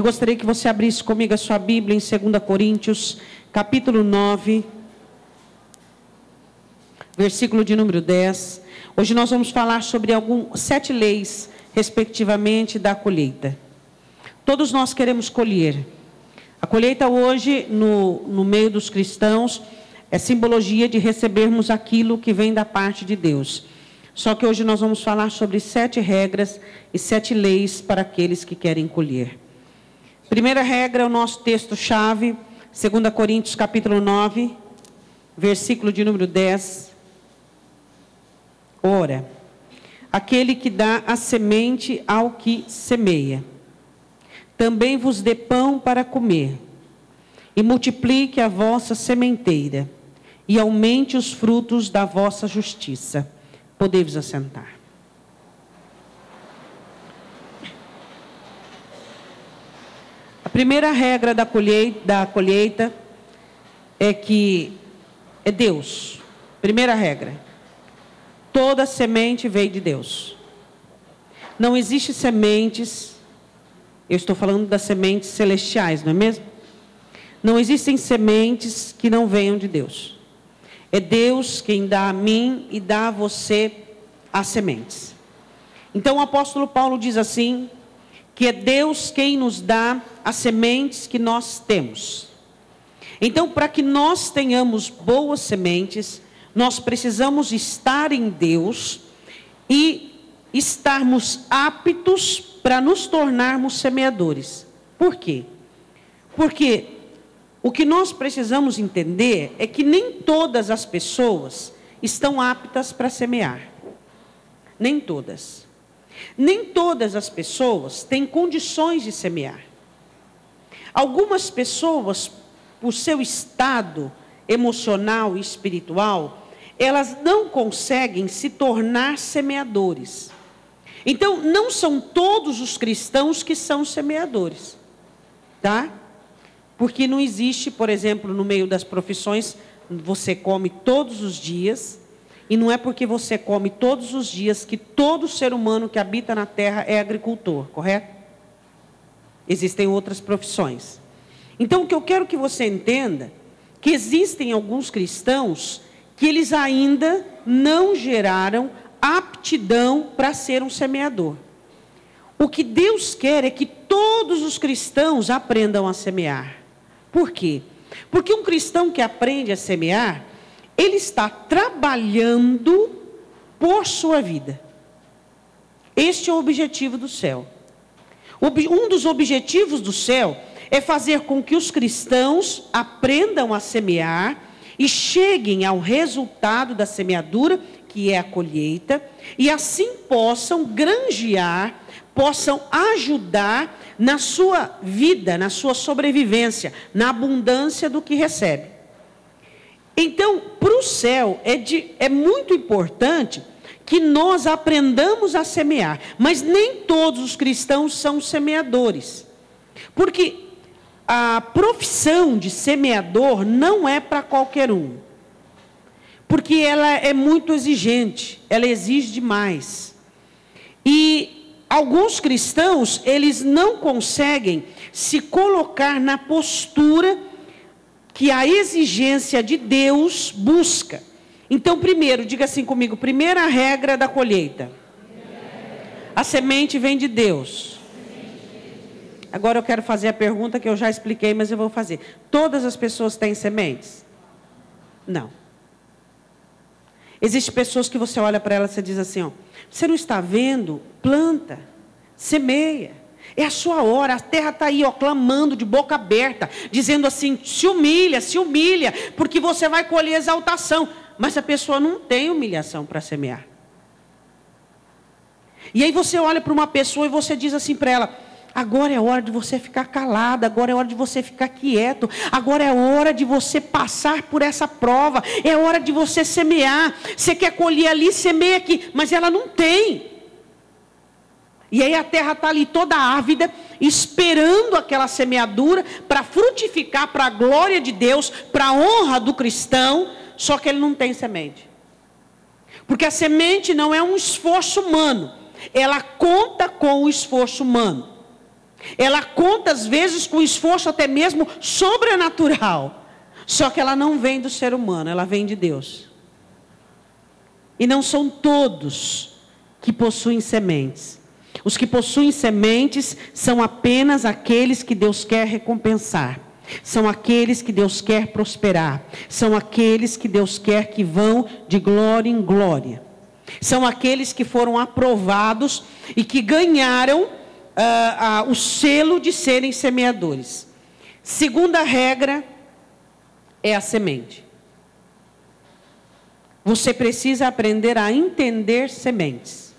gostaria que você abrisse comigo a sua Bíblia em 2 Coríntios, capítulo 9, versículo de número 10. Hoje nós vamos falar sobre 7 leis, respectivamente, da colheita. Todos nós queremos colher. A colheita hoje, no meio dos cristãos, é simbologia de recebermos aquilo que vem da parte de Deus. Só que hoje nós vamos falar sobre 7 regras e 7 leis para aqueles que querem colher. Primeira regra é o nosso texto-chave, 2 Coríntios capítulo 9, versículo de número 10. Ora, aquele que dá a semente ao que semeia, também vos dê pão para comer, e multiplique a vossa sementeira, e aumente os frutos da vossa justiça. Podei-vos assentar. A primeira regra da colheita é que é Deus. Primeira regra. Toda semente veio de Deus. Não existe sementes, eu estou falando das sementes celestiais, não é mesmo? Não existem sementes que não venham de Deus. É Deus quem dá a mim e dá a você as sementes. Então o apóstolo Paulo diz assim, que é Deus quem nos dá as sementes que nós temos. Então, para que nós tenhamos boas sementes, nós precisamos estar em Deus e estarmos aptos para nos tornarmos semeadores. Por quê? Porque o que nós precisamos entender é que nem todas as pessoas estão aptas para semear. Nem todas. Nem todas as pessoas têm condições de semear. Algumas pessoas, por seu estado emocional e espiritual, elas não conseguem se tornar semeadores. Então, não são todos os cristãos que são semeadores, tá? Porque não existe, por exemplo, no meio das profissões, você come todos os dias, e não é porque você come todos os dias que todo ser humano que habita na terra é agricultor, correto? Existem outras profissões. Então, o que eu quero que você entenda, que existem alguns cristãos que eles ainda não geraram aptidão para ser um semeador. O que Deus quer é que todos os cristãos aprendam a semear. Por quê? Porque um cristão que aprende a semear, ele está trabalhando por sua vida. Este é o objetivo do céu. Um dos objetivos do céu é fazer com que os cristãos aprendam a semear e cheguem ao resultado da semeadura, que é a colheita, e assim possam granjear, possam ajudar na sua vida, na sua sobrevivência, na abundância do que recebe. Então, para o céu, é muito importante que nós aprendamos a semear, mas nem todos os cristãos são semeadores, porque a profissão de semeador não é para qualquer um, porque ela é muito exigente, ela exige demais, e alguns cristãos, eles não conseguem se colocar na postura que a exigência de Deus busca. Então, primeiro, diga assim comigo, primeira regra da colheita. A semente vem de Deus. Agora eu quero fazer a pergunta que eu já expliquei, mas eu vou fazer. Todas as pessoas têm sementes? Não. Existem pessoas que você olha para elas e você diz assim, ó, você não está vendo? Planta, semeia. É a sua hora, a terra está aí, ó, clamando de boca aberta, dizendo assim, se humilha, porque você vai colher exaltação. Mas a pessoa não tem humilhação para semear. E aí você olha para uma pessoa e você diz assim para ela, agora é hora de você ficar calada, agora é hora de você ficar quieto, agora é hora de você passar por essa prova, é hora de você semear. Você quer colher ali, semeia aqui, mas ela não tem. E aí a terra está ali toda ávida, esperando aquela semeadura para frutificar para a glória de Deus, para a honra do cristão, só que ele não tem semente. Porque a semente não é um esforço humano, ela conta com o esforço humano. Ela conta às vezes com esforço até mesmo sobrenatural. Só que ela não vem do ser humano, ela vem de Deus. E não são todos que possuem sementes. Os que possuem sementes são apenas aqueles que Deus quer recompensar. São aqueles que Deus quer prosperar. São aqueles que Deus quer que vão de glória em glória. São aqueles que foram aprovados e que ganharam o selo de serem semeadores. Segunda regra é a semente. Você precisa aprender a entender sementes.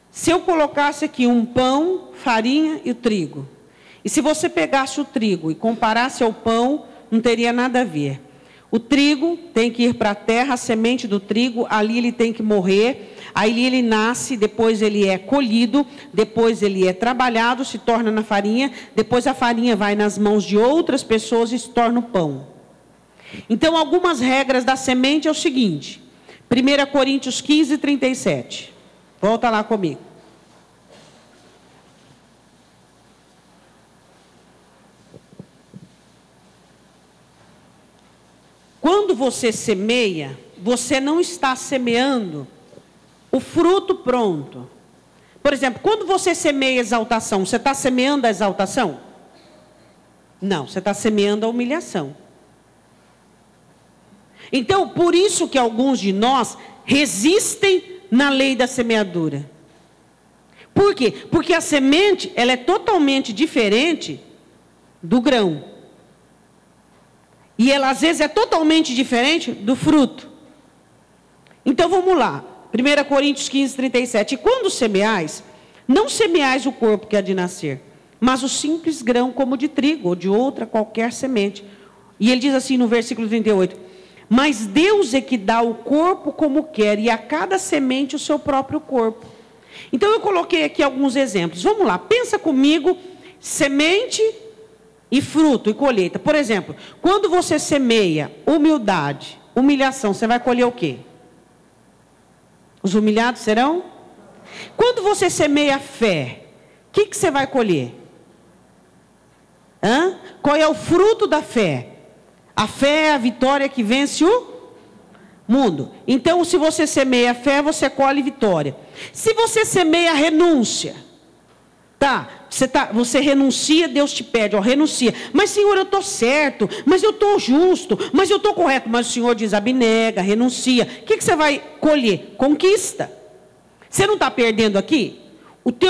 Se eu colocasse aqui um pão, farinha e o trigo, e se você pegasse o trigo e comparasse ao pão, não teria nada a ver. O trigo tem que ir para a terra, a semente do trigo, ali ele tem que morrer, aí ele nasce, depois ele é colhido, depois ele é trabalhado, se torna na farinha, depois a farinha vai nas mãos de outras pessoas e se torna o pão. Então, algumas regras da semente é o seguinte, 1 Coríntios 15, 37. Volta lá comigo. Quando você semeia, você não está semeando o fruto pronto. Por exemplo, quando você semeia exaltação, você está semeando a exaltação? Não, você está semeando a humilhação. Então, por isso que alguns de nós resistem na lei da semeadura. Por quê? Porque a semente, ela é totalmente diferente do grão. E ela, às vezes, é totalmente diferente do fruto. Então, vamos lá. 1 Coríntios 15, 37. E quando semeais, não semeais o corpo que há de nascer, mas o simples grão como de trigo, ou de outra qualquer semente. E ele diz assim no versículo 38. Mas Deus é que dá o corpo como quer, e a cada semente o seu próprio corpo. Então, eu coloquei aqui alguns exemplos. Vamos lá, pensa comigo, semente e fruto e colheita. Por exemplo, quando você semeia humildade, humilhação, você vai colher o quê? Os humilhados serão? Quando você semeia fé, o que você vai colher? Qual é o fruto da fé? A fé é a vitória que vence o mundo. Então, se você semeia fé, você colhe vitória. Se você semeia renúncia, você renuncia, Deus te pede, renuncia. Mas, Senhor, eu estou certo, mas eu estou justo, mas eu estou correto. Mas o Senhor diz, abnega, renuncia. O que você vai colher? Conquista. Você não está perdendo aqui?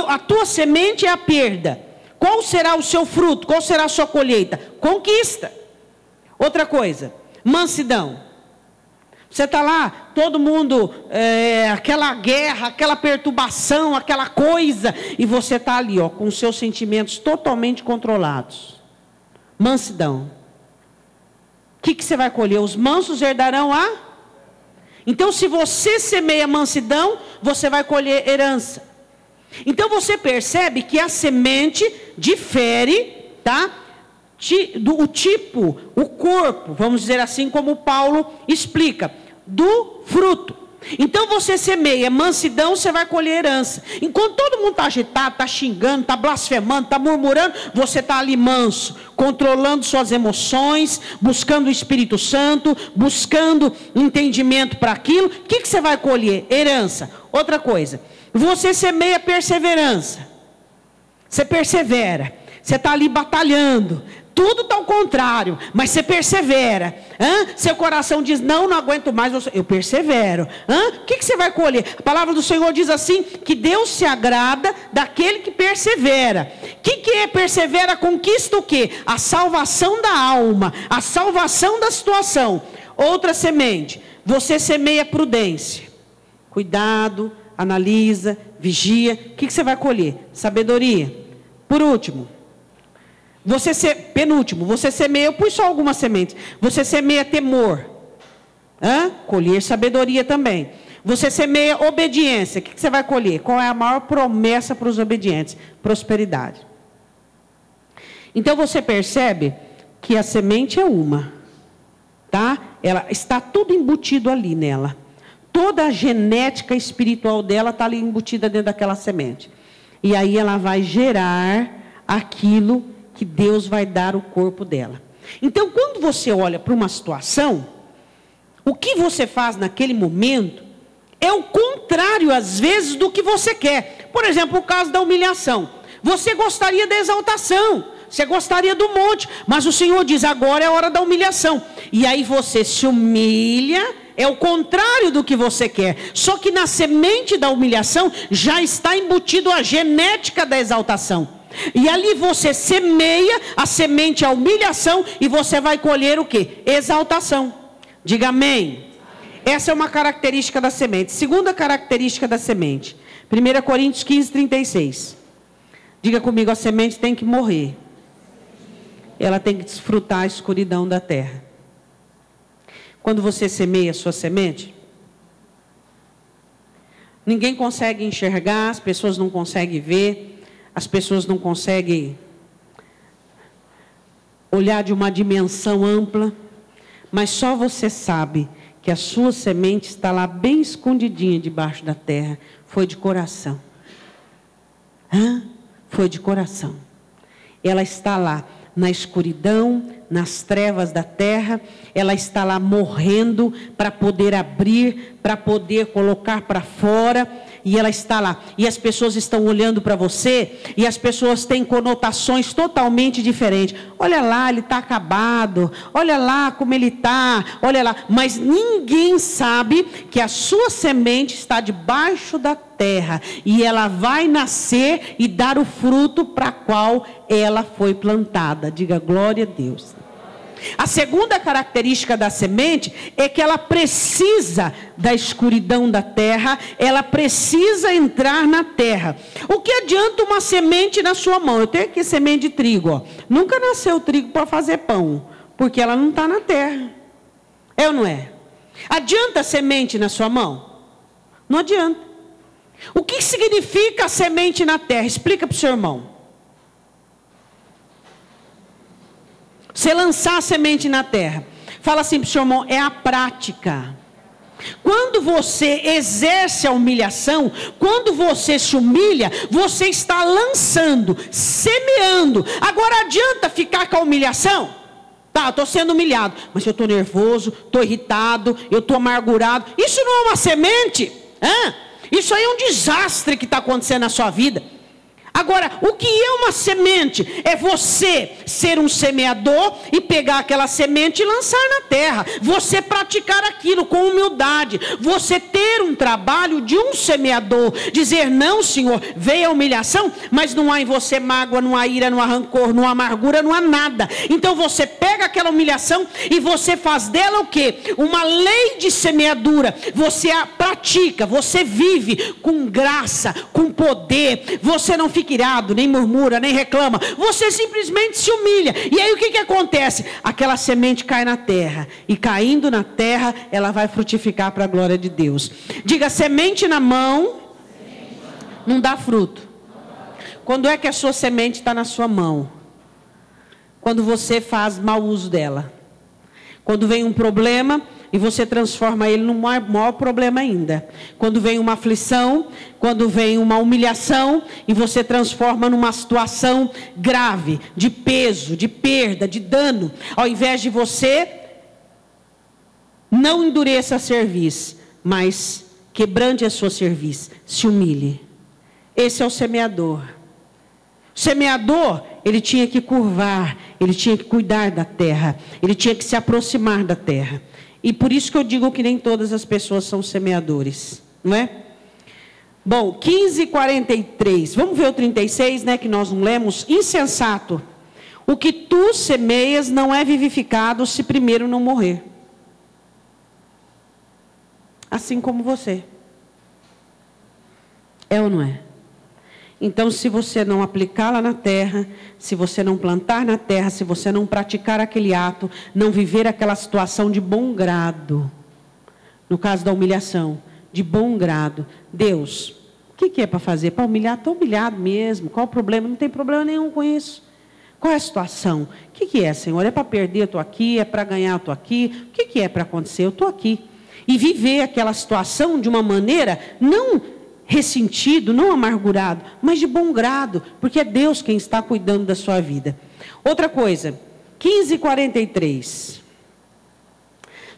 A tua semente é a perda. Qual será o seu fruto? Qual será a sua colheita? Conquista. Outra coisa, mansidão. Você está lá, todo mundo, aquela guerra, aquela perturbação, aquela coisa, e você está ali, com os seus sentimentos totalmente controlados. Mansidão. O que você vai colher? Os mansos herdarão a? Então, se você semeia mansidão, você vai colher herança. Então, você percebe que a semente difere, o tipo, o corpo, vamos dizer assim, como Paulo explica, do fruto. Então você semeia mansidão, você vai colher herança. Enquanto todo mundo está agitado, está xingando, está blasfemando, está murmurando, você está ali manso, controlando suas emoções, buscando o Espírito Santo, buscando entendimento para aquilo. O que você vai colher? Herança. Outra coisa, você semeia perseverança. Você persevera, você está ali batalhando. Tudo está ao contrário, mas você persevera. Seu coração diz, não aguento mais, eu persevero. O que você vai colher? A palavra do Senhor diz assim, que Deus se agrada daquele que persevera. O que é persevera? Conquista o quê? A salvação da alma, a salvação da situação. Outra semente, você semeia prudência. Cuidado, analisa, vigia. O que você vai colher? Sabedoria. Por último, penúltimo, você semeia, eu pus só algumas sementes. Você semeia temor. Colher sabedoria também. Você semeia obediência. O que você vai colher? Qual é a maior promessa para os obedientes? Prosperidade. Então você percebe que a semente é uma. Ela está tudo embutido ali nela. Toda a genética espiritual dela está ali embutida dentro daquela semente. E aí ela vai gerar aquilo que Deus vai dar ao corpo dela. Então, quando você olha para uma situação, o que você faz naquele momento é o contrário, às vezes, do que você quer. Por exemplo, o caso da humilhação. Você gostaria da exaltação, você gostaria do monte, mas o Senhor diz, agora é a hora da humilhação. E aí você se humilha, é o contrário do que você quer. Só que na semente da humilhação já está embutido a genética da exaltação. E ali você semeia a semente, a humilhação, e você vai colher o quê? Exaltação. Diga amém. Essa é uma característica da semente. Segunda característica da semente. 1 Coríntios 15, 36. Diga comigo, a semente tem que morrer. Ela tem que desfrutar a escuridão da terra. Quando você semeia a sua semente, ninguém consegue enxergar, as pessoas não conseguem ver, as pessoas não conseguem olhar de uma dimensão ampla, mas só você sabe que a sua semente está lá bem escondidinha debaixo da terra. Foi de coração. Foi de coração. Ela está lá na escuridão, nas trevas da terra. Ela está lá morrendo para poder abrir, para poder colocar para fora. E ela está lá. E as pessoas estão olhando para você. E as pessoas têm conotações totalmente diferentes. Olha lá, ele está acabado. Olha lá como ele está. Olha lá. Mas ninguém sabe que a sua semente está debaixo da terra. E ela vai nascer e dar o fruto para qual ela foi plantada. Diga glória a Deus. A segunda característica da semente é que ela precisa da escuridão da terra, ela precisa entrar na terra. O que adianta uma semente na sua mão? Eu tenho aqui semente de trigo, ó. Nunca nasceu trigo para fazer pão, porque ela não está na terra. É ou não é? Adianta a semente na sua mão? Não adianta. O que significa a semente na terra? Explica para o seu irmão. Você lançar a semente na terra. Fala assim para o seu irmão, é a prática. Quando você exerce a humilhação, quando você se humilha, você está lançando, semeando. Agora adianta ficar com a humilhação? Tá, eu estou sendo humilhado, mas eu estou nervoso, estou irritado, eu estou amargurado. Isso não é uma semente? Isso aí é um desastre que está acontecendo na sua vida. Agora, o que é uma semente? É você ser um semeador e pegar aquela semente e lançar na terra. Você praticar aquilo com humildade. Você ter um trabalho de um semeador. Dizer, não, Senhor, veio a humilhação, mas não há em você mágoa, não há ira, não há rancor, não há amargura, não há nada. Então você pega aquela humilhação e você faz dela o quê? Uma lei de semeadura. Você a pratica, você vive com graça, com poder. Você não fica irado, nem murmura, nem reclama. Você simplesmente se humilha. E aí o que acontece? Aquela semente cai na terra. E caindo na terra, ela vai frutificar para a glória de Deus. Diga, semente na mão não dá fruto. Quando é que a sua semente está na sua mão? Quando você faz mau uso dela. Quando vem um problema e você transforma ele num maior problema ainda. Quando vem uma aflição, quando vem uma humilhação e você transforma numa situação grave, de peso, de perda, de dano. Ao invés de você, não endureça a cerviz, mas quebrante a sua cerviz, se humilhe. Esse é o semeador. O semeador, ele tinha que curvar, ele tinha que cuidar da terra, ele tinha que se aproximar da terra. E por isso que eu digo que nem todas as pessoas são semeadores, não é? Bom, 15:43, vamos ver o 36, né, que nós não lemos. Insensato, o que tu semeias não é vivificado se primeiro não morrer. Assim como você. É ou não é? Então, se você não aplicá-la na terra, se você não plantar na terra, se você não praticar aquele ato, não viver aquela situação de bom grado, no caso da humilhação, de bom grado, Deus, o que é para fazer? Para humilhar? Estou humilhado mesmo, qual o problema? Não tem problema nenhum com isso. Qual é a situação? O que é, Senhor? É para perder, eu estou aqui, é para ganhar, eu estou aqui, o que é para acontecer? Eu estou aqui. E viver aquela situação de uma maneira, não ressentido, não amargurado, mas de bom grado, porque é Deus quem está cuidando da sua vida. Outra coisa, 15:43.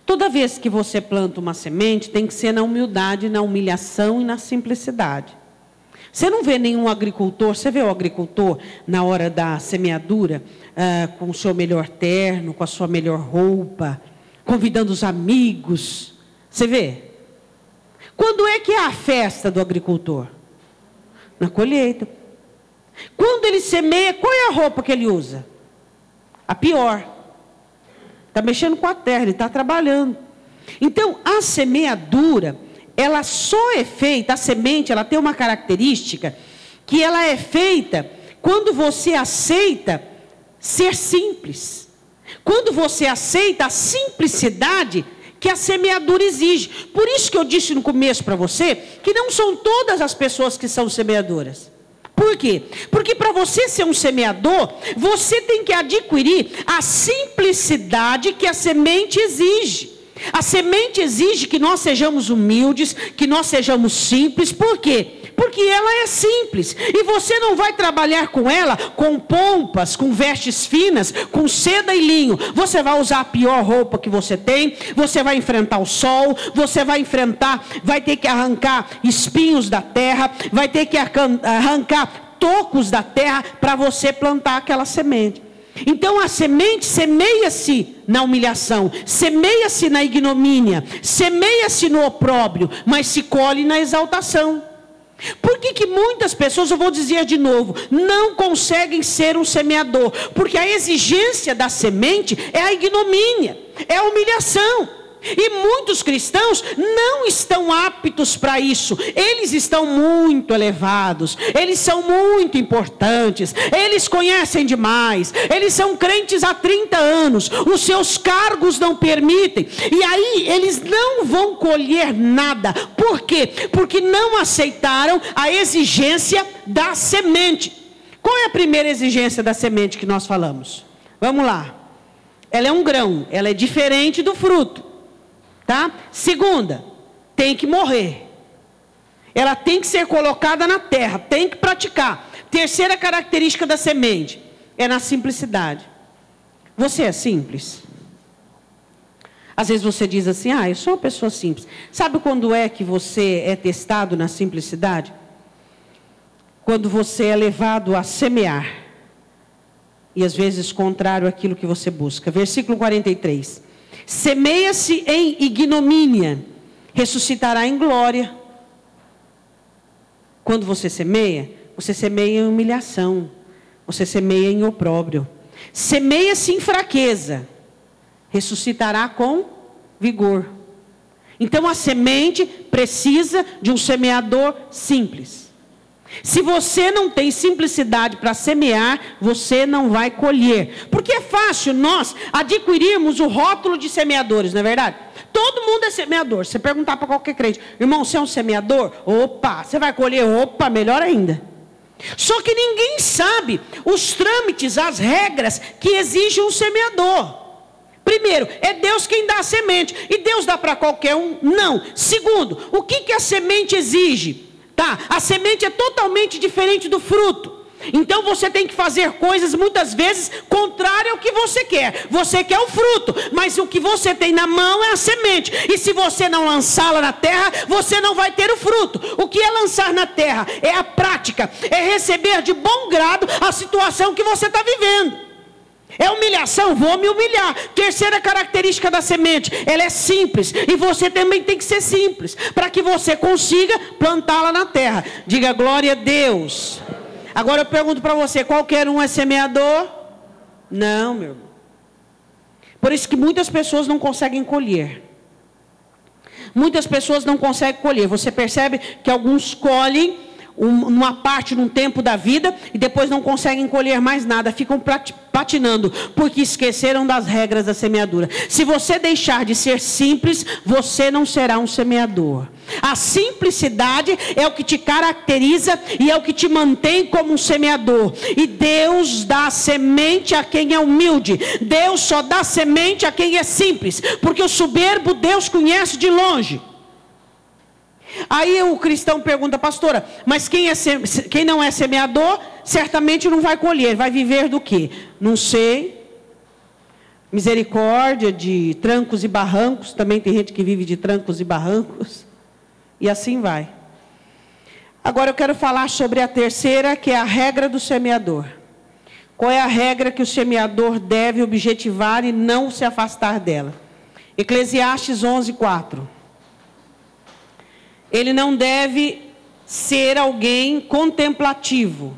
Toda vez que você planta uma semente, tem que ser na humildade, na humilhação e na simplicidade. Você não vê nenhum agricultor, você vê o agricultor na hora da semeadura, com o seu melhor terno, com a sua melhor roupa, convidando os amigos. Você vê? Quando é que é a festa do agricultor? Na colheita. Quando ele semeia, qual é a roupa que ele usa? A pior. Está mexendo com a terra, ele está trabalhando. Então, a semeadura, ela só é feita, a semente, ela tem uma característica, que ela é feita quando você aceita ser simples. Quando você aceita a simplicidade que a semeadura exige. Por isso que eu disse no começo para você, que não são todas as pessoas que são semeadoras. Por quê? Porque para você ser um semeador, você tem que adquirir a simplicidade que a semente exige. A semente exige que nós sejamos humildes, que nós sejamos simples. Por quê? Porque ela é simples. E você não vai trabalhar com ela com pompas, com vestes finas, com seda e linho. Você vai usar a pior roupa que você tem. Você vai enfrentar o sol. Você vai ter que arrancar espinhos da terra. Vai ter que arrancar tocos da terra para você plantar aquela semente. Então a semente semeia-se na humilhação, semeia-se na ignomínia, semeia-se no opróbrio, mas se colhe na exaltação. Por que muitas pessoas, eu vou dizer de novo, não conseguem ser um semeador? Porque a exigência da semente é a ignomínia, é a humilhação. E muitos cristãos não estão aptos para isso. Eles estão muito elevados, eles são muito importantes, eles conhecem demais, eles são crentes há 30 anos, os seus cargos não permitem, e aí eles não vão colher nada. Por quê? Porque não aceitaram a exigência da semente. Qual é a primeira exigência da semente que nós falamos? Vamos lá. Ela é um grão, ela é diferente do fruto. Tá? Segunda, tem que morrer. Ela tem que ser colocada na terra, tem que praticar. Terceira característica da semente é na simplicidade. Você é simples? Às vezes você diz assim, eu sou uma pessoa simples. Sabe quando é que você é testado na simplicidade? Quando você é levado a semear. E às vezes contrário àquilo que você busca. Versículo 43. Semeia-se em ignomínia, ressuscitará em glória. Quando você semeia em humilhação, você semeia em opróbrio. Semeia-se em fraqueza, ressuscitará com vigor. Então a semente precisa de um semeador simples. Se você não tem simplicidade para semear, você não vai colher. Porque é fácil nós adquirirmos o rótulo de semeadores, não é verdade? Todo mundo é semeador. Se você perguntar para qualquer crente, irmão, você é um semeador? Opa, você vai colher? Opa, melhor ainda. Só que ninguém sabe os trâmites, as regras que exigem um semeador. Primeiro, é Deus quem dá a semente. E Deus dá para qualquer um? Não. Segundo, o que a semente exige? Tá? A semente é totalmente diferente do fruto. Então você tem que fazer coisas muitas vezes contrárias ao que você quer. Você quer o fruto, mas o que você tem na mão é a semente. E se você não lançá-la na terra, você não vai ter o fruto. O que é lançar na terra? É a prática, é receber de bom grado a situação que você está vivendo. É humilhação, vou me humilhar. Terceira característica da semente, ela é simples. E você também tem que ser simples, para que você consiga plantá-la na terra. Diga glória a Deus. Agora eu pergunto para você, qualquer um é semeador? Não, meu irmão. Por isso que muitas pessoas não conseguem colher. Muitas pessoas não conseguem colher. Você percebe que alguns colhem uma parte num tempo da vida e depois não conseguem colher mais nada, ficam patinando, porque esqueceram das regras da semeadura. Se você deixar de ser simples, você não será um semeador. A simplicidade é o que te caracteriza e é o que te mantém como um semeador. E Deus dá semente a quem é humilde. Deus só dá semente a quem é simples, porque o soberbo Deus conhece de longe. Aí o cristão pergunta, pastora, mas quem não é semeador, certamente não vai colher, vai viver do quê? Não sei. Misericórdia de trancos e barrancos, também tem gente que vive de trancos e barrancos, e assim vai. Agora eu quero falar sobre a terceira, que é a regra do semeador. Qual é a regra que o semeador deve objetivar e não se afastar dela? Eclesiastes 11:4. Ele não deve ser alguém contemplativo.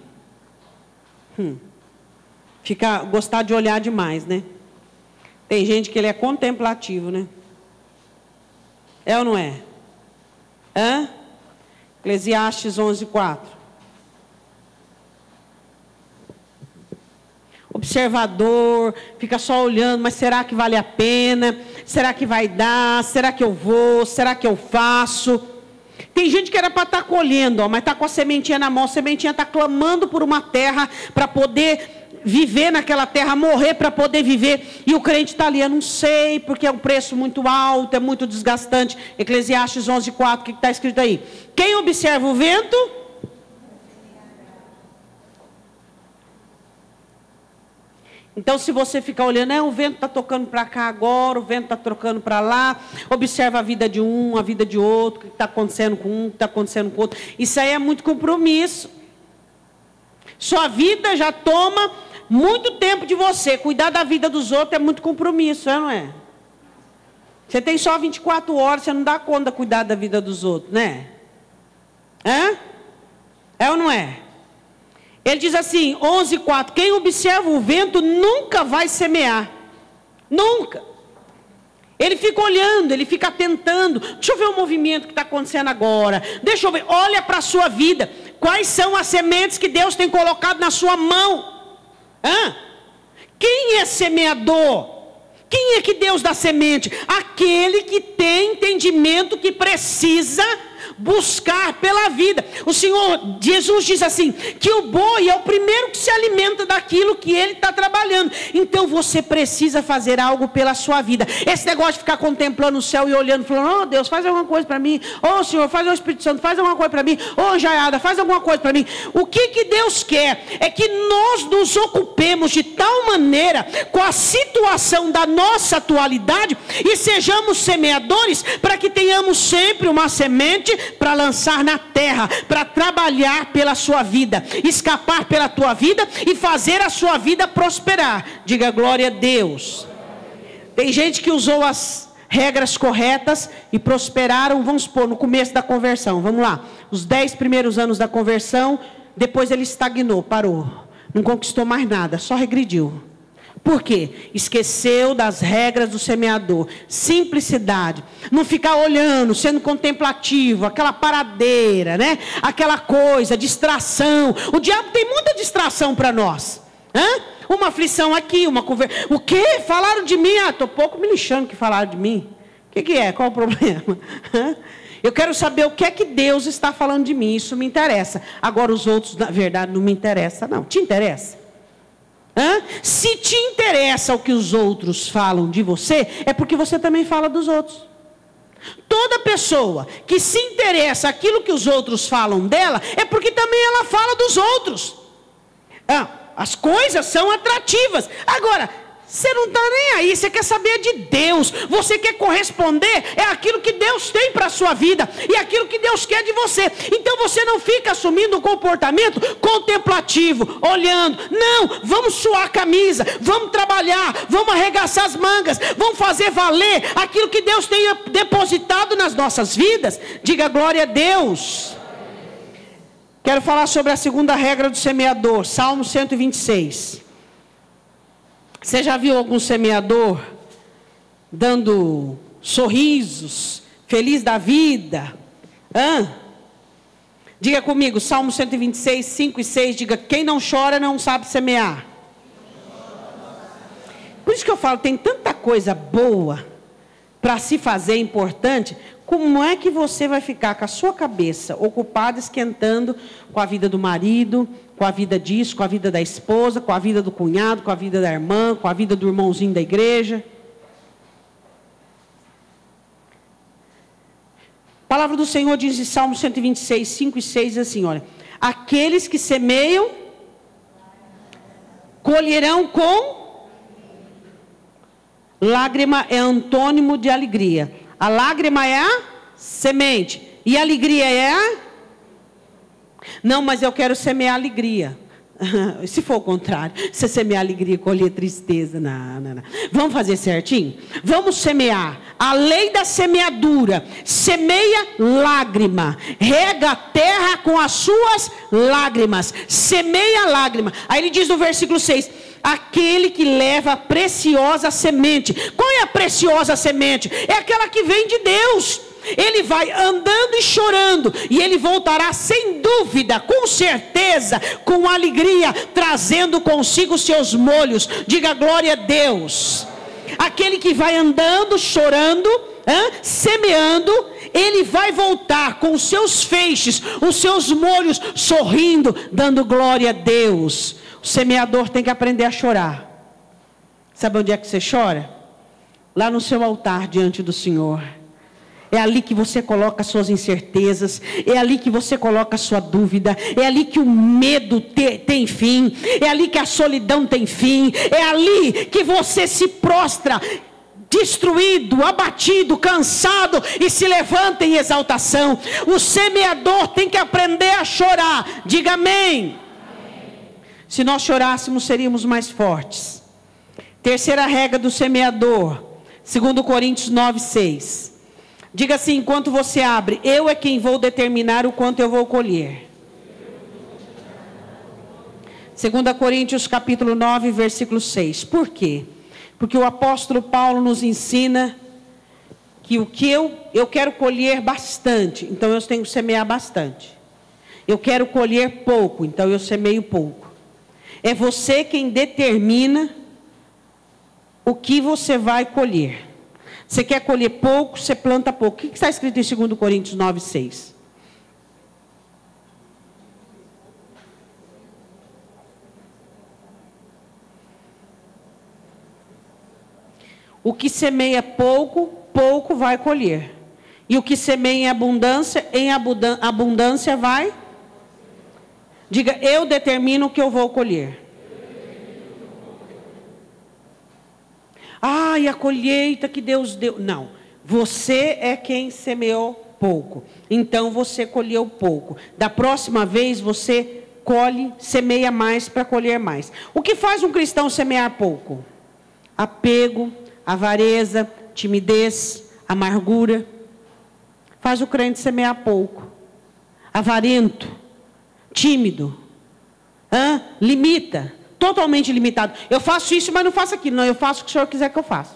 Gostar de olhar demais, né? Tem gente que ele é contemplativo, né? É ou não é? Eclesiastes 11:4. Observador, fica só olhando, mas será que vale a pena? Será que vai dar? Será que eu vou? Será que eu faço? Tem gente que era para estar colhendo, mas está com a sementinha na mão, a sementinha está clamando por uma terra para poder viver naquela terra, morrer para poder viver, e o crente está ali, eu não sei, porque é um preço muito alto, é muito desgastante. Eclesiastes 11:4, o que está escrito aí? Quem observa o vento? Então, se você ficar olhando, o vento está tocando para cá agora, o vento está trocando para lá, observa a vida de um, a vida de outro, o que está acontecendo com um, o que está acontecendo com o outro. Isso aí é muito compromisso. Sua vida já toma muito tempo de você. Cuidar da vida dos outros é muito compromisso, não é? Você tem só 24 horas, você não dá conta de cuidar da vida dos outros, né? É ou não é? Ele diz assim, 11:4, quem observa o vento nunca vai semear. Nunca. Ele fica olhando, ele fica tentando. Deixa eu ver o movimento que está acontecendo agora. Deixa eu ver, olha para a sua vida. Quais são as sementes que Deus tem colocado na sua mão? Quem é semeador? Quem é que Deus dá semente? Aquele que tem entendimento que precisa buscar pela vida. O Senhor, Jesus diz assim, que o boi é o primeiro que se alimenta daquilo que ele está trabalhando. Então você precisa fazer algo pela sua vida. Esse negócio de ficar contemplando o céu e olhando, falando, Deus, faz alguma coisa para mim. Senhor, faz o Espírito Santo, faz alguma coisa para mim. Jaiada, faz alguma coisa para mim. O que Deus quer é que nós nos ocupemos de tal maneira com a situação da nossa atualidade e sejamos semeadores para que tenhamos sempre uma semente para lançar na terra, para trabalhar pela sua vida, escapar pela tua vida e fazer a sua vida prosperar. Diga glória a Deus. Tem gente que usou as regras corretas e prosperaram, vamos supor, no começo da conversão, vamos lá, os 10 primeiros anos da conversão, depois ele estagnou, parou, não conquistou mais nada, só regrediu. Por quê? Esqueceu das regras do semeador. Simplicidade. Não ficar olhando, sendo contemplativo, aquela paradeira, né? Aquela coisa, distração. O diabo tem muita distração para nós. Uma aflição aqui, uma conversa. O quê? Falaram de mim? Estou pouco me lixando que falaram de mim. O que é? Qual o problema? Eu quero saber o que é que Deus está falando de mim. Isso me interessa. Agora os outros, na verdade, não me interessa, não. Te interessa? Se te interessa o que os outros falam de você, é porque você também fala dos outros. Toda pessoa que se interessa aquilo que os outros falam dela, é porque também ela fala dos outros. As coisas são atrativas. Agora, você não está nem aí, você quer saber de Deus, você quer corresponder, é aquilo que Deus tem para a sua vida, e aquilo que Deus quer de você. Então você não fica assumindo um comportamento contemplativo, olhando, não, vamos suar a camisa, vamos trabalhar, vamos arregaçar as mangas, vamos fazer valer aquilo que Deus tem depositado nas nossas vidas. Diga glória a Deus. Quero falar sobre a segunda regra do semeador, Salmo 126. Você já viu algum semeador dando sorrisos, feliz da vida? Diga comigo, Salmo 126, 5 e 6, diga, quem não chora não sabe semear. Por isso que eu falo, tem tanta coisa boa para se fazer importante. Como é que você vai ficar com a sua cabeça ocupada, esquentando com a vida do marido, com a vida disso, com a vida da esposa, com a vida do cunhado, com a vida da irmã, com a vida do irmãozinho da igreja? palavra do Senhor diz em Salmo 126, 5 e 6, assim, olha. Aqueles que semeiam, colherão com... Lágrima é antônimo de alegria. A lágrima é a semente. E a alegria é a... Não, mas eu quero semear alegria. Se for o contrário, você semear alegria e colher tristeza. Não. Vamos fazer certinho? Vamos semear. A lei da semeadura. Semeia lágrima. Rega a terra com as suas lágrimas. Semeia lágrima. Aí ele diz no versículo 6. Aquele que leva a preciosa semente. Qual é a preciosa semente? É aquela que vem de Deus. Ele vai andando e chorando, e ele voltará sem dúvida, com certeza, com alegria, trazendo consigo seus molhos. Diga glória a Deus. Aquele que vai andando, chorando, semeando, ele vai voltar com os seus feixes, os seus molhos, sorrindo, dando glória a Deus. O semeador tem que aprender a chorar. Sabe onde é que você chora? Lá no seu altar diante do Senhor. É ali que você coloca as suas incertezas. É ali que você coloca a sua dúvida. É ali que o medo tem fim. É ali que a solidão tem fim. É ali que você se prostra, destruído, abatido, cansado, e se levanta em exaltação. O semeador tem que aprender a chorar. Diga amém. Se nós chorássemos, seríamos mais fortes. Terceira regra do semeador, 2 Coríntios 9, 6. Diga assim, enquanto você abre: eu é quem vou determinar o quanto eu vou colher. 2 Coríntios capítulo 9, versículo 6. Por quê? Porque o apóstolo Paulo nos ensina que o que eu quero colher bastante, então eu tenho que semear bastante. Eu quero colher pouco, então eu semeio pouco. É você quem determina o que você vai colher. Você quer colher pouco, você planta pouco. O que está escrito em 2 Coríntios 9, 6? O que semeia pouco, pouco vai colher. E o que semeia em abundância vai... Diga, eu determino o que eu vou colher. E a colheita que Deus deu. Não, você é quem semeou pouco. Então você colheu pouco. Da próxima vez você semeia mais para colher mais. O que faz um cristão semear pouco? Apego, avareza, timidez, amargura. Faz o crente semear pouco. Avarento, tímido, limita. Totalmente limitado. Eu faço isso, mas não faço aquilo. Não, eu faço o que o Senhor quiser que eu faça.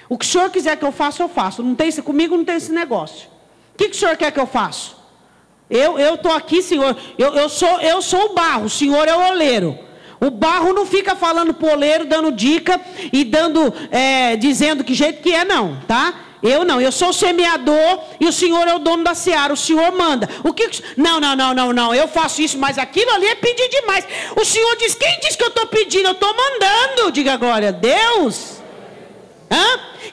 O que o Senhor quiser que eu faça, eu faço. Não tem, comigo não tem esse negócio. O que o Senhor quer que eu faça? Eu estou aqui, Senhor. Eu sou o barro, o Senhor é o oleiro. O barro não fica falando para o oleiro, dando dica e dizendo que jeito que é, não, tá? Eu não, eu sou o semeador e o Senhor é o dono da seara, o Senhor manda. Não, eu faço isso, mas aquilo ali é pedir demais. O Senhor diz, quem diz que eu estou pedindo? Eu estou mandando, diga glória a Deus.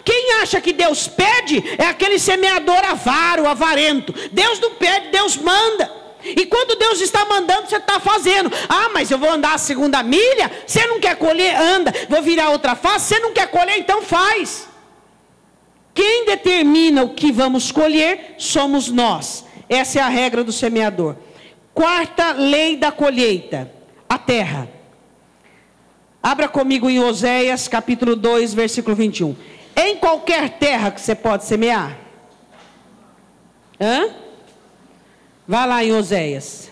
Quem acha que Deus pede é aquele semeador avaro, avarento. Deus não pede, Deus manda. E quando Deus está mandando, você está fazendo. Mas eu vou andar a 2ª milha, você não quer colher, anda. Vou virar outra face, você não quer colher, então faz. Quem determina o que vamos colher somos nós. Essa é a regra do semeador. Quarta lei da colheita: a terra. Abra comigo em Oséias capítulo 2, versículo 21. Em qualquer terra que você pode semear? Vai lá em Oséias.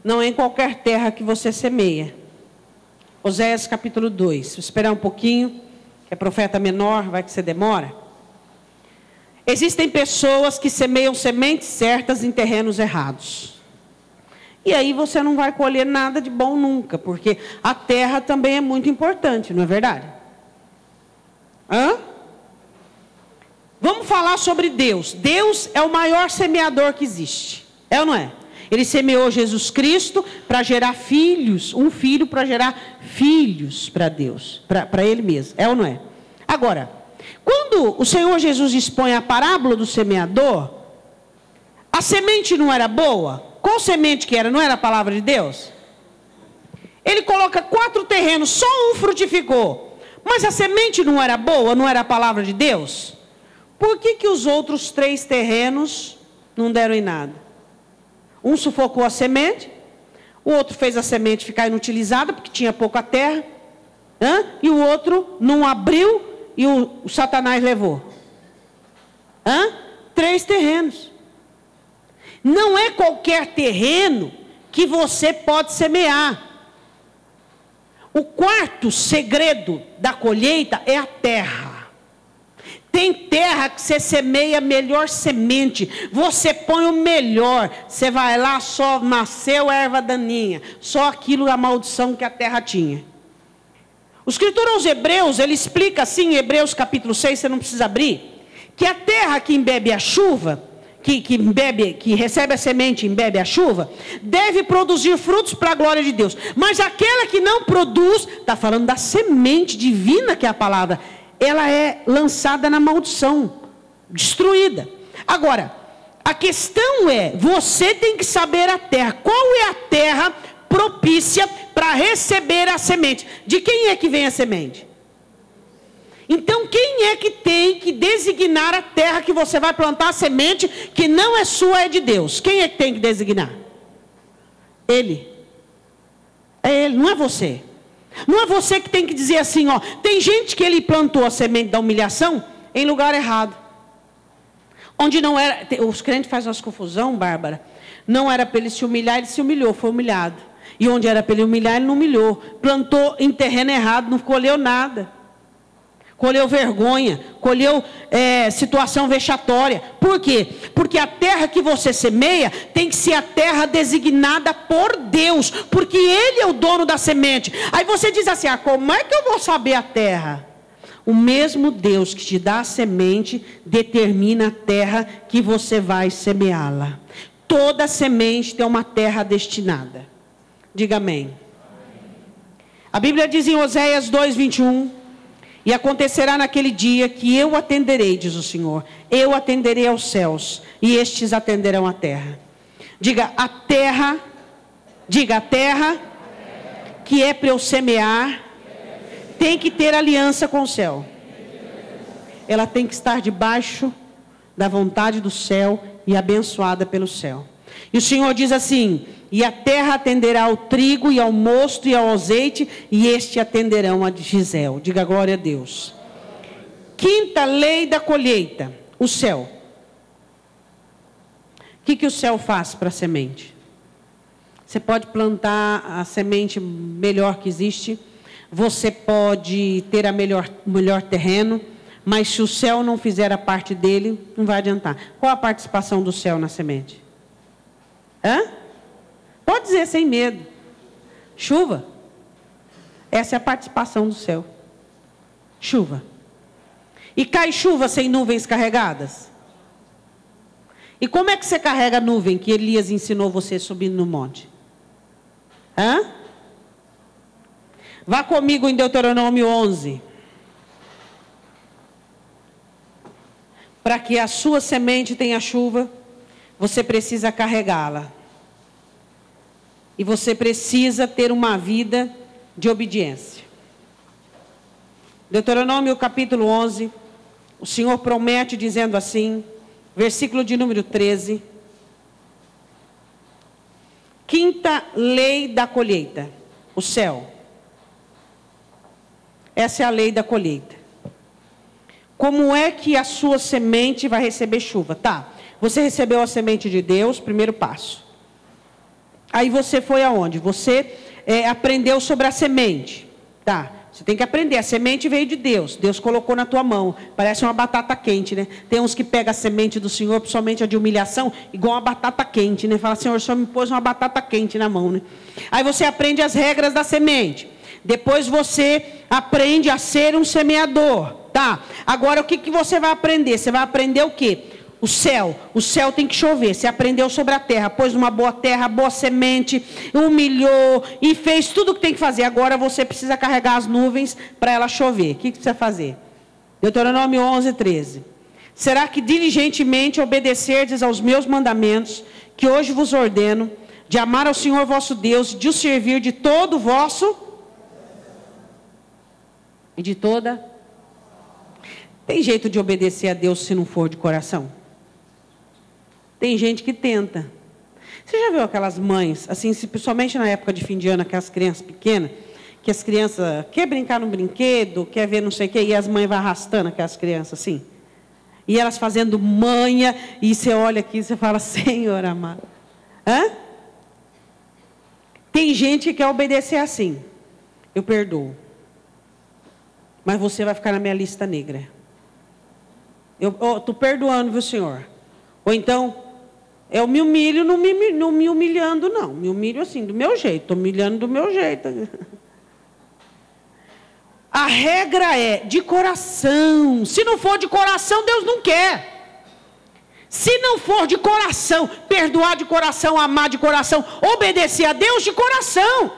Não é em qualquer terra que você semeia. Oséias capítulo 2. Vou esperar um pouquinho, que é profeta menor, vai que você demora. Existem pessoas que semeiam sementes certas em terrenos errados. E aí você não vai colher nada de bom nunca, porque a terra também é muito importante, não é verdade? Vamos falar sobre Deus. Deus é o maior semeador que existe. É ou não é? Ele semeou Jesus Cristo para gerar filhos, um filho para gerar filhos para Deus, para Ele mesmo. É ou não é? Agora, quando quando o Senhor Jesus expõe a parábola do semeador, a semente não era boa? Qual semente que era? Não era a palavra de Deus? Ele coloca 4 terrenos, só um frutificou. Mas a semente não era boa, não era a palavra de Deus? Por que os outros 3 terrenos não deram em nada? Um sufocou a semente, o outro fez a semente ficar inutilizada, porque tinha pouca terra, e o outro não abriu e o Satanás levou. 3 terrenos. Não é qualquer terreno que você pode semear. O quarto segredo da colheita é a terra. Tem terra que você semeia a melhor semente. Você põe o melhor. Você vai lá, só nasceu erva daninha. Só aquilo, a maldição que a terra tinha. O escritor aos Hebreus, ele explica assim, em Hebreus capítulo 6, você não precisa abrir, que a terra que embebe a chuva, que recebe a semente e embebe a chuva, deve produzir frutos para a glória de Deus. Mas aquela que não produz, está falando da semente divina, que é a palavra, ela é lançada na maldição, destruída. Agora, a questão é, você tem que saber a terra. Qual é a terra propícia para receber a semente? De quem é que vem a semente? Então, quem é que tem que designar a terra que você vai plantar a semente, que não é sua, é de Deus? Quem é que tem que designar? Ele. É ele, não é você. Não é você que tem que dizer assim, ó. Tem gente que ele plantou a semente da humilhação em lugar errado. Onde não era, os crentes fazem umas confusão, Bárbara. Não era para ele se humilhar, ele se humilhou, foi humilhado. E onde era para ele humilhar, ele não humilhou. Plantou em terreno errado, não colheu nada. Colheu vergonha, colheu situação vexatória. Por quê? Porque a terra que você semeia tem que ser a terra designada por Deus, porque Ele é o dono da semente. Aí você diz assim, como é que eu vou saber a terra? O mesmo Deus que te dá a semente determina a terra que você vai semeá-la. Toda semente tem uma terra destinada. Diga amém. A Bíblia diz em Oséias 2:21, e acontecerá naquele dia que eu atenderei, diz o Senhor, eu atenderei aos céus, e estes atenderão à terra. Diga, a terra que é para eu semear, tem que ter aliança com o céu. Ela tem que estar debaixo da vontade do céu e abençoada pelo céu. E o Senhor diz assim, e a terra atenderá ao trigo e ao mosto e ao azeite, e este atenderão a Gisel. Diga glória a Deus. Quinta lei da colheita, o céu. O que o céu faz para a semente? Você pode plantar a semente melhor que existe, você pode ter o melhor terreno, mas se o céu não fizer a parte dele, não vai adiantar. Qual a participação do céu na semente? Pode dizer sem medo. Chuva. Essa é a participação do céu. Chuva. E cai chuva sem nuvens carregadas? E como é que você carrega a nuvem que Elias ensinou você subindo no monte? Vá comigo em Deuteronômio 11. Para que a sua semente tenha chuva, você precisa carregá-la. E você precisa ter uma vida de obediência. Deuteronômio capítulo 11, o Senhor promete dizendo assim, versículo de número 13. Quinta lei da colheita, o céu. Essa é a lei da colheita. Como é que a sua semente vai receber chuva? Tá, você recebeu a semente de Deus, primeiro passo. Aí você foi aonde? Você aprendeu sobre a semente. Tá, você tem que aprender. A semente veio de Deus. Deus colocou na tua mão. Parece uma batata quente, né? Tem uns que pegam a semente do Senhor, principalmente a de humilhação, igual uma batata quente, né? Fala, Senhor, o Senhor me pôs uma batata quente na mão, né? Aí você aprende as regras da semente. Depois você aprende a ser um semeador. Tá, agora o que você vai aprender? Você vai aprender o quê? O céu tem que chover. Você aprendeu sobre a terra, pôs uma boa terra, boa semente, humilhou e fez tudo o que tem que fazer. Agora você precisa carregar as nuvens para ela chover. O que você vai fazer? Deuteronômio 11, 13. Será que diligentemente obedecerdes aos meus mandamentos, que hoje vos ordeno, de amar ao Senhor vosso Deus, de o servir de todo o vosso e de toda... Tem jeito de obedecer a Deus se não for de coração? Tem gente que tenta. Você já viu aquelas mães, assim, principalmente na época de fim de ano, aquelas crianças pequenas, que as crianças querem brincar no brinquedo, quer ver não sei o quê, e as mães vão arrastando aquelas crianças assim? E elas fazendo manha, e você olha aqui e você fala, Senhor amado. Hã? Tem gente que quer obedecer assim. Eu perdoo. Mas você vai ficar na minha lista negra. Eu estou perdoando, viu, Senhor? Ou então, eu me humilho, não me humilhando, não. Me humilho assim, do meu jeito. Estou humilhando do meu jeito. A regra é de coração. Se não for de coração, Deus não quer. Se não for de coração, perdoar de coração, amar de coração, obedecer a Deus de coração.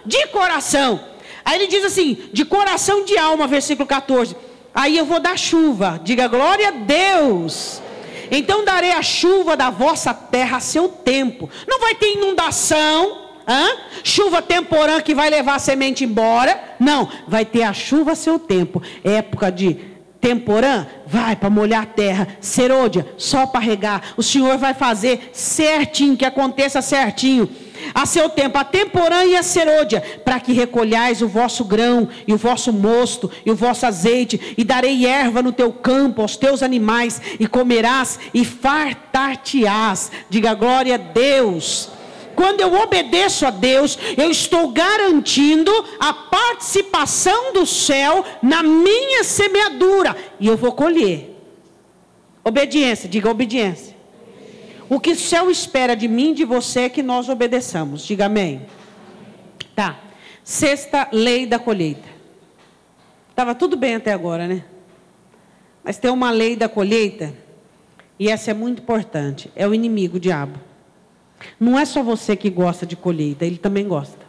De coração. Aí ele diz assim, de coração e de alma, versículo 14. Aí eu vou dar chuva. Diga glória a Deus. Então darei a chuva da vossa terra a seu tempo. Não vai ter inundação. Chuva temporã que vai levar a semente embora. Não, vai ter a chuva a seu tempo. Época de temporã, vai para molhar a terra. Serôdia, só para regar. O Senhor vai fazer certinho, que aconteça certinho. A seu tempo, a temporã e a serôdia, para que recolhais o vosso grão, e o vosso mosto, e o vosso azeite, e darei erva no teu campo, aos teus animais, e comerás, e fartar-te-ás. Diga glória a Deus. Quando eu obedeço a Deus, eu estou garantindo a participação do céu na minha semeadura. E eu vou colher. Obediência, diga obediência. O que o céu espera de mim e de você é que nós obedeçamos. Diga amém. Tá. Sexta lei da colheita. Estava tudo bem até agora, né? Mas tem uma lei da colheita, e essa é muito importante. É o inimigo, o diabo. Não é só você que gosta de colheita, ele também gosta.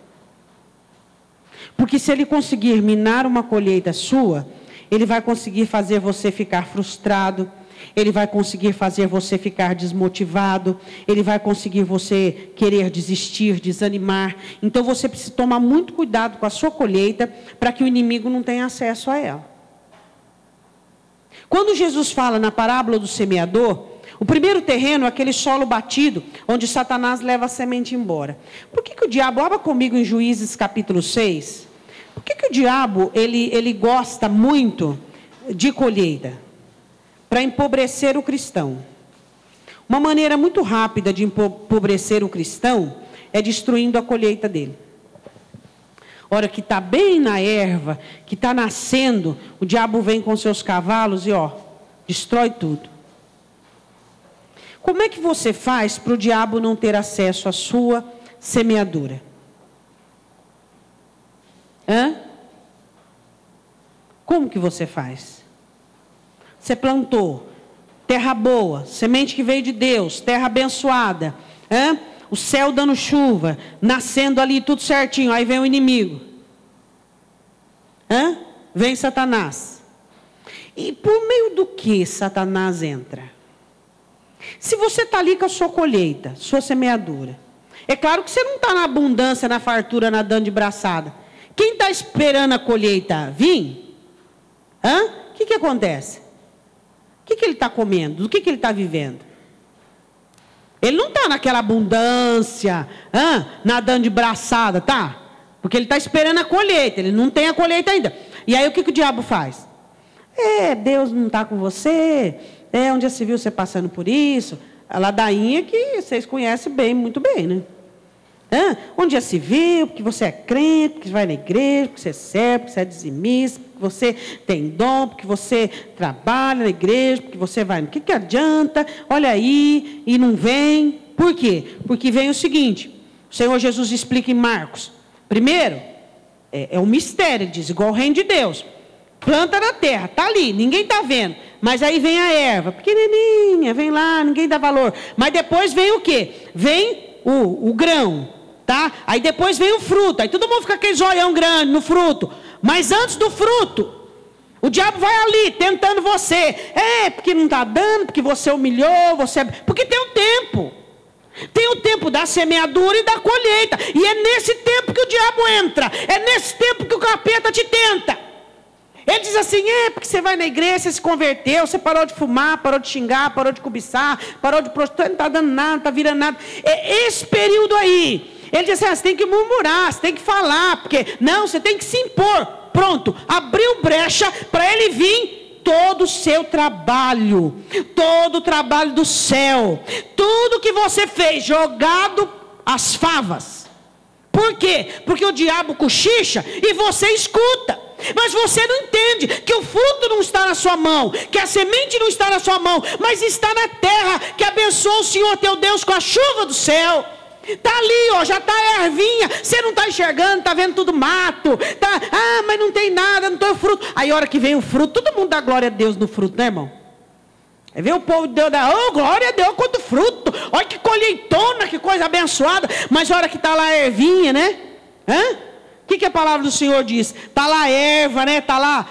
Porque se ele conseguir minar uma colheita sua, ele vai conseguir fazer você ficar frustrado, ele vai conseguir fazer você ficar desmotivado, ele vai conseguir você querer desistir, desanimar. Então você precisa tomar muito cuidado com a sua colheita, para que o inimigo não tenha acesso a ela. Quando Jesus fala na parábola do semeador, o primeiro terreno é aquele solo batido, onde Satanás leva a semente embora. Por que o diabo, abra comigo em Juízes capítulo 6, por que o diabo, ele gosta muito de colheita? Para empobrecer o cristão. Uma maneira muito rápida de empobrecer o cristão, é destruindo a colheita dele. Hora que está bem na erva, que está nascendo, o diabo vem com seus cavalos e destrói tudo. Como é que você faz para o diabo não ter acesso à sua semeadura? Como que você faz? Você plantou, terra boa, semente que veio de Deus, terra abençoada, o céu dando chuva, nascendo ali tudo certinho, aí vem o inimigo. Vem Satanás. E por meio do que Satanás entra? Se você está ali com a sua colheita, sua semeadura, é claro que você não está na abundância, na fartura, nadando de braçada. Quem está esperando a colheita vir? O que acontece? O que ele está comendo? Do que ele está vivendo? Ele não está naquela abundância, nadando de braçada, tá? Porque ele está esperando a colheita, ele não tem a colheita ainda. E aí o que o diabo faz? Deus não está com você, onde já se viu você passando por isso? A ladainha que vocês conhecem bem, muito bem, né? Onde já se viu, porque você é crente, porque você vai na igreja, porque você serve, porque você é dizimista, porque você tem dom, porque você trabalha na igreja, porque você vai. O que adianta? Olha aí, e não vem. Por quê? Porque vem o seguinte, o Senhor Jesus explica em Marcos. Primeiro, é um mistério, ele diz, igual o reino de Deus. Planta na terra, está ali, ninguém está vendo. Mas aí vem a erva, pequenininha, vem lá, ninguém dá valor. Mas depois vem o quê? Vem o grão, tá? Aí depois vem o fruto, aí todo mundo fica aquele zoião grande no fruto. Mas antes do fruto, O diabo vai ali, tentando você. Porque não está dando, porque você humilhou, porque tem um tempo. Tem o tempo da semeadura e da colheita. E é nesse tempo que o diabo entra. É nesse tempo que o capeta te tenta. Ele diz assim, porque você vai na igreja, você se converteu, você parou de fumar, parou de xingar, parou de cobiçar, parou de prostituir, não está dando nada, não está virando nada. É esse período aí. Ele diz assim, você tem que murmurar, você tem que falar, porque não, você tem que se impor. Pronto, abriu brecha para ele vir todo o seu trabalho, todo o trabalho do céu, tudo que você fez, jogado às favas. Por quê? Porque o diabo cochicha e você escuta. Mas você não entende que o fruto não está na sua mão, que a semente não está na sua mão, mas está na terra que abençoa o Senhor teu Deus com a chuva do céu. Está ali, já está a ervinha, você não está enxergando, está vendo tudo mato, mas não tem nada, não tem fruto. Aí a hora que vem o fruto, todo mundo dá glória a Deus no fruto, né, irmão? Aí vem o povo de Deus, glória a Deus quanto fruto, olha que colheitona, que coisa abençoada. Mas a hora que está lá a ervinha, né? O que a palavra do Senhor diz? Está lá a erva, né? Está lá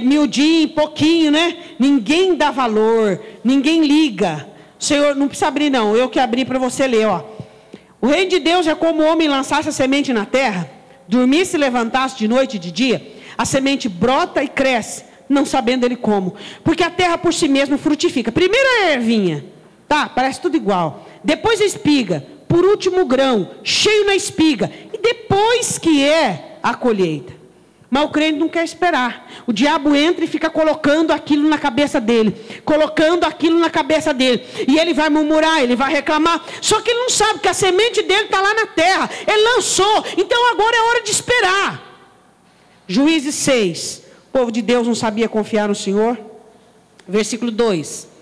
miudinho, pouquinho, né? Ninguém dá valor, ninguém liga. O Senhor, não precisa abrir não, eu que abri para você ler, ó. O reino de Deus é como o homem lançasse a semente na terra, dormisse e levantasse de noite e de dia, a semente brota e cresce, não sabendo ele como, porque a terra por si mesma frutifica. Primeiro a ervinha, parece tudo igual, depois a espiga, por último o grão, cheio na espiga, e depois que é a colheita. Mas o crente não quer esperar. O diabo entra e fica colocando aquilo na cabeça dele. Colocando aquilo na cabeça dele. E ele vai murmurar, ele vai reclamar. Só que ele não sabe que a semente dele está lá na terra. Ele lançou. Então agora é hora de esperar. Juízes 6. O povo de Deus não sabia confiar no Senhor. Versículo 2.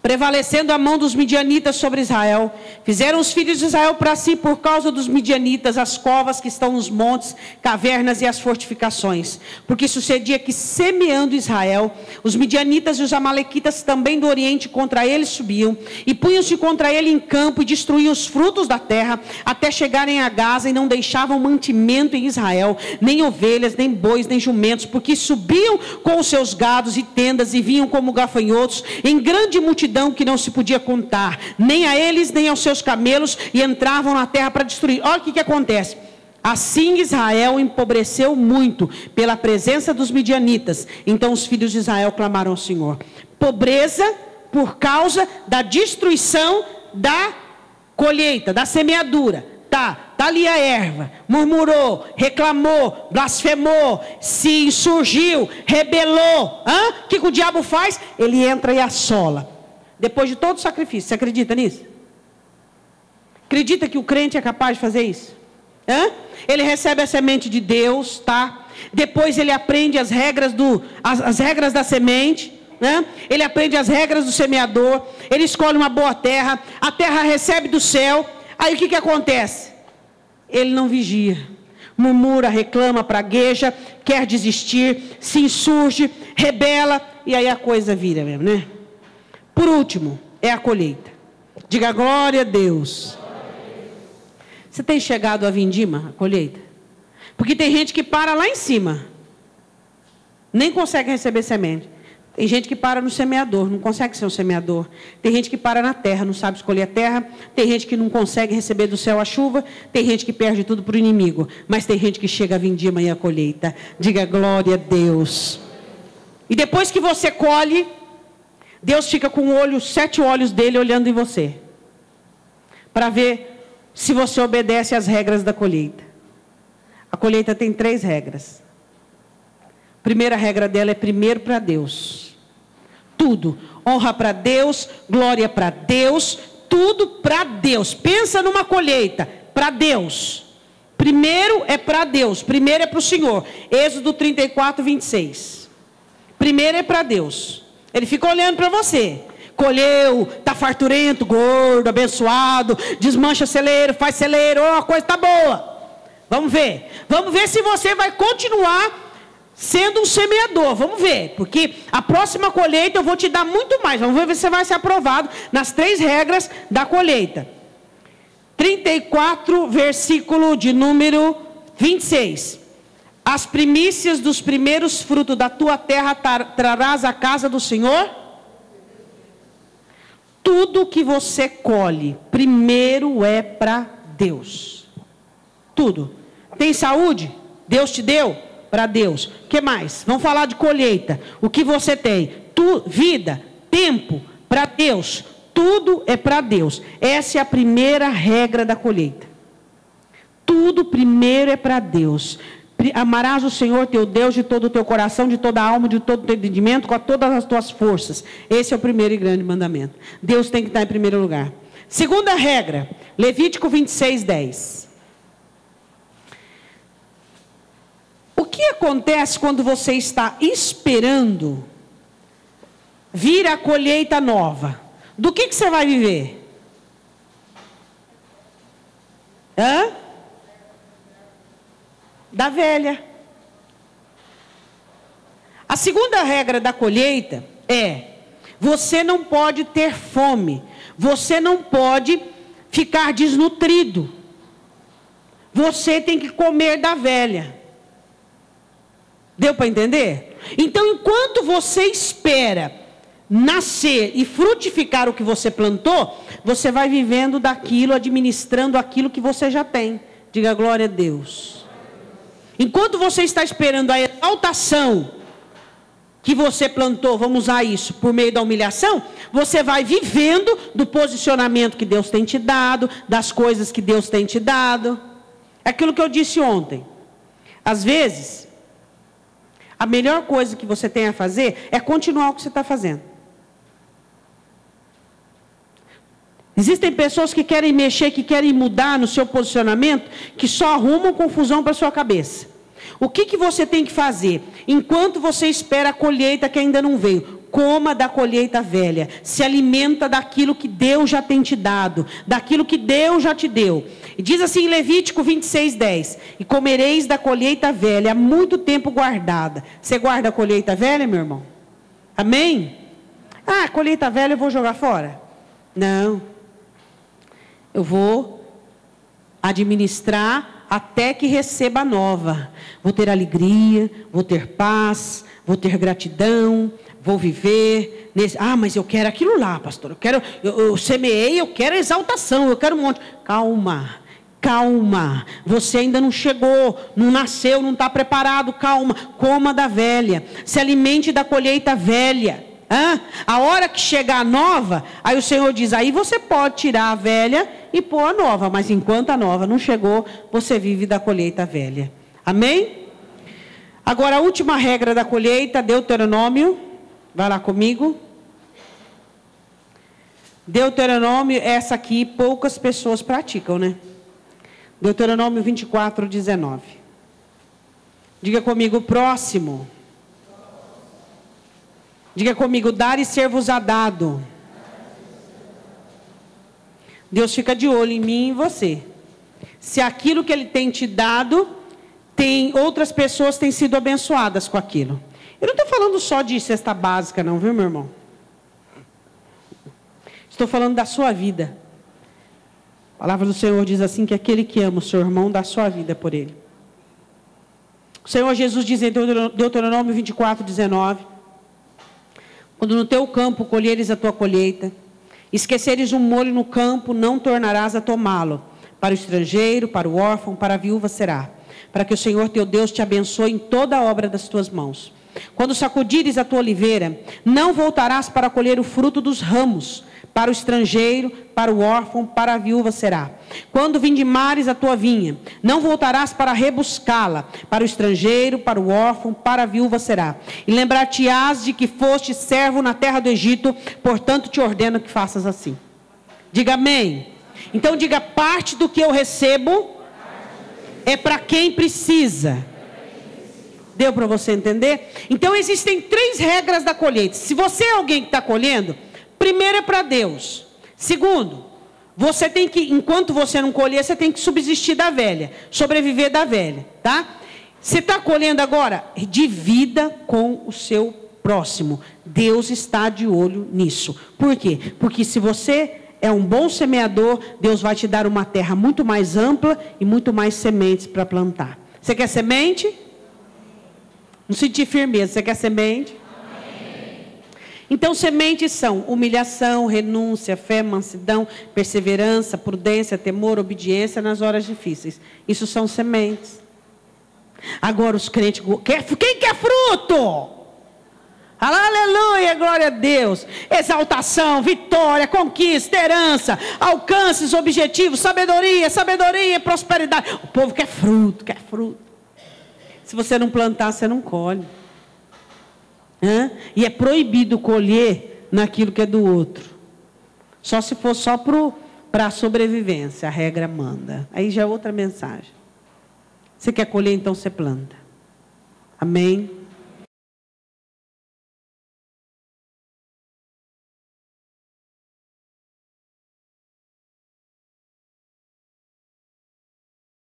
Prevalecendo a mão dos midianitas sobre Israel, fizeram os filhos de Israel para si, por causa dos midianitas, as covas que estão nos montes, cavernas e as fortificações. Porque sucedia que, semeando Israel, os midianitas e os amalequitas também do oriente contra ele subiam, e punham-se contra ele em campo, e destruíam os frutos da terra, até chegarem a Gaza, e não deixavam mantimento em Israel, nem ovelhas, nem bois, nem jumentos, porque subiam com os seus gados e tendas, e vinham como gafanhotos, em grande multidão, que não se podia contar, nem a eles, nem aos seus camelos, e entravam na terra para destruir. Olha o que acontece. Assim Israel empobreceu muito pela presença dos midianitas. Então os filhos de Israel clamaram ao Senhor. Pobreza por causa da destruição da colheita, da semeadura. Tá ali a erva, murmurou, reclamou, blasfemou, se insurgiu, rebelou. O que o diabo faz? Ele entra e assola. Depois de todo o sacrifício, você acredita nisso? Acredita que o crente é capaz de fazer isso? Ele recebe a semente de Deus, Depois ele aprende as regras da semente, Ele aprende as regras do semeador, ele escolhe uma boa terra, a terra recebe do céu. Aí o que acontece? Ele não vigia, murmura, reclama, pragueja, quer desistir, se insurge, rebela, e aí a coisa vira mesmo, né? Por último, é a colheita. Diga glória a Deus. Você tem chegado à vindima, a colheita? Porque tem gente que para lá em cima, nem consegue receber semente. Tem gente que para no semeador, não consegue ser um semeador. Tem gente que para na terra, não sabe escolher a terra. Tem gente que não consegue receber do céu a chuva. Tem gente que perde tudo para o inimigo. Mas tem gente que chega à vindima e à colheita. Diga glória a Deus. E depois que você colhe, Deus fica com 7 olhos dele olhando em você, para ver se você obedece às regras da colheita. A colheita tem 3 regras. A primeira regra dela é primeiro para Deus. Tudo. Honra para Deus, glória para Deus, tudo para Deus. Pensa numa colheita, para Deus. Primeiro é para Deus, primeiro é para o Senhor. Êxodo 34, 26. Primeiro é para Deus. Ele fica olhando para você. Colheu, está farturento, gordo, abençoado, desmancha celeiro, faz celeiro, a coisa está boa. Vamos ver. Vamos ver se você vai continuar sendo um semeador. Vamos ver. Porque a próxima colheita eu vou te dar muito mais. Vamos ver se você vai ser aprovado nas 3 regras da colheita. 34, versículo de número 26. As primícias dos primeiros frutos da tua terra trarás à casa do Senhor? Tudo que você colhe, primeiro é para Deus. Tudo. Tem saúde? Deus te deu? Para Deus. O que mais? Vamos falar de colheita. O que você tem? Vida, tempo, para Deus. Tudo é para Deus. Essa é a primeira regra da colheita. Tudo primeiro é para Deus. Amarás o Senhor teu Deus de todo o teu coração, de toda a alma, de todo o teu entendimento, com todas as tuas forças. Esse é o primeiro e grande mandamento. Deus tem que estar em primeiro lugar. Segunda regra, Levítico 26:10. O que acontece quando você está esperando vir a colheita nova? Do que você vai viver? Da velha. A segunda regra da colheita é: você não pode ter fome, você não pode ficar desnutrido, você tem que comer da velha. Deu para entender? Então, enquanto você espera nascer e frutificar o que você plantou, você vai vivendo daquilo, administrando aquilo que você já tem. Diga glória a Deus. Enquanto você está esperando a exaltação que você plantou, vamos usar isso, por meio da humilhação, você vai vivendo do posicionamento que Deus tem te dado, das coisas que Deus tem te dado. É aquilo que eu disse ontem. Às vezes, a melhor coisa que você tem a fazer é continuar o que você está fazendo. Existem pessoas que querem mexer, que querem mudar no seu posicionamento, que só arrumam confusão para a sua cabeça. O que você tem que fazer? Enquanto você espera a colheita que ainda não veio, coma da colheita velha. Se alimenta daquilo que Deus já tem te dado, daquilo que Deus já te deu. E diz assim em Levítico 26:10: e comereis da colheita velha, há muito tempo guardada. Você guarda a colheita velha, meu irmão? Amém? Ah, colheita velha eu vou jogar fora? Não. Eu vou administrar até que receba a nova. Vou ter alegria, vou ter paz, vou ter gratidão, vou viver nesse... Ah, mas eu quero aquilo lá, pastor. Eu semeei, eu quero exaltação, eu quero um monte. Calma, calma. Você ainda não chegou, não nasceu, não está preparado. Calma, coma da velha. Se alimente da colheita velha. A hora que chegar a nova, aí o Senhor diz, aí você pode tirar a velha e pôr a nova, mas enquanto a nova não chegou, você vive da colheita velha. Amém? Agora a última regra da colheita, Deuteronômio, vai lá comigo. Deuteronômio, essa aqui poucas pessoas praticam, né? Deuteronômio 24:19. Diga comigo, próximo. Diga comigo, dar e ser-vos-á dado. Deus fica de olho em mim e em você. Se aquilo que Ele tem te dado, outras pessoas têm sido abençoadas com aquilo. Eu não estou falando só de cesta básica não, viu, meu irmão? Estou falando da sua vida. A palavra do Senhor diz assim, que aquele que ama o seu irmão dá a sua vida por ele. O Senhor Jesus diz em Deuteronômio 24:19, quando no teu campo colheres a tua colheita, esqueceres um molho no campo, não tornarás a tomá-lo. Para o estrangeiro, para o órfão, para a viúva será. Para que o Senhor teu Deus te abençoe em toda a obra das tuas mãos. Quando sacudires a tua oliveira, não voltarás para colher o fruto dos ramos. Para o estrangeiro, para o órfão, para a viúva será. Quando vindimares a tua vinha, não voltarás para rebuscá-la. Para o estrangeiro, para o órfão, para a viúva será. E lembrar-te-ás de que foste servo na terra do Egito, portanto te ordeno que faças assim. Diga amém. Então diga, parte do que eu recebo é para quem precisa. Deu para você entender? Então existem 3 regras da colheita. Se você é alguém que está colhendo, primeiro é para Deus. Segundo, você tem que, enquanto você não colher, você tem que subsistir da velha, sobreviver da velha, tá? Você está colhendo agora? Divida com o seu próximo. Deus está de olho nisso. Por quê? Porque se você é um bom semeador, Deus vai te dar uma terra muito mais ampla e muito mais sementes para plantar. Você quer semente? Não sentir firmeza. Você quer semente? Então, sementes são humilhação, renúncia, fé, mansidão, perseverança, prudência, temor, obediência nas horas difíceis. Isso são sementes. Agora, os crentes... Quem quer fruto? Aleluia, glória a Deus. Exaltação, vitória, conquista, herança, alcances, objetivos, sabedoria, prosperidade. O povo quer fruto, quer fruto. Se você não plantar, você não colhe. E é proibido colher naquilo que é do outro. Só se for só para a sobrevivência. A regra manda. Aí já é outra mensagem. Você quer colher, então você planta. Amém?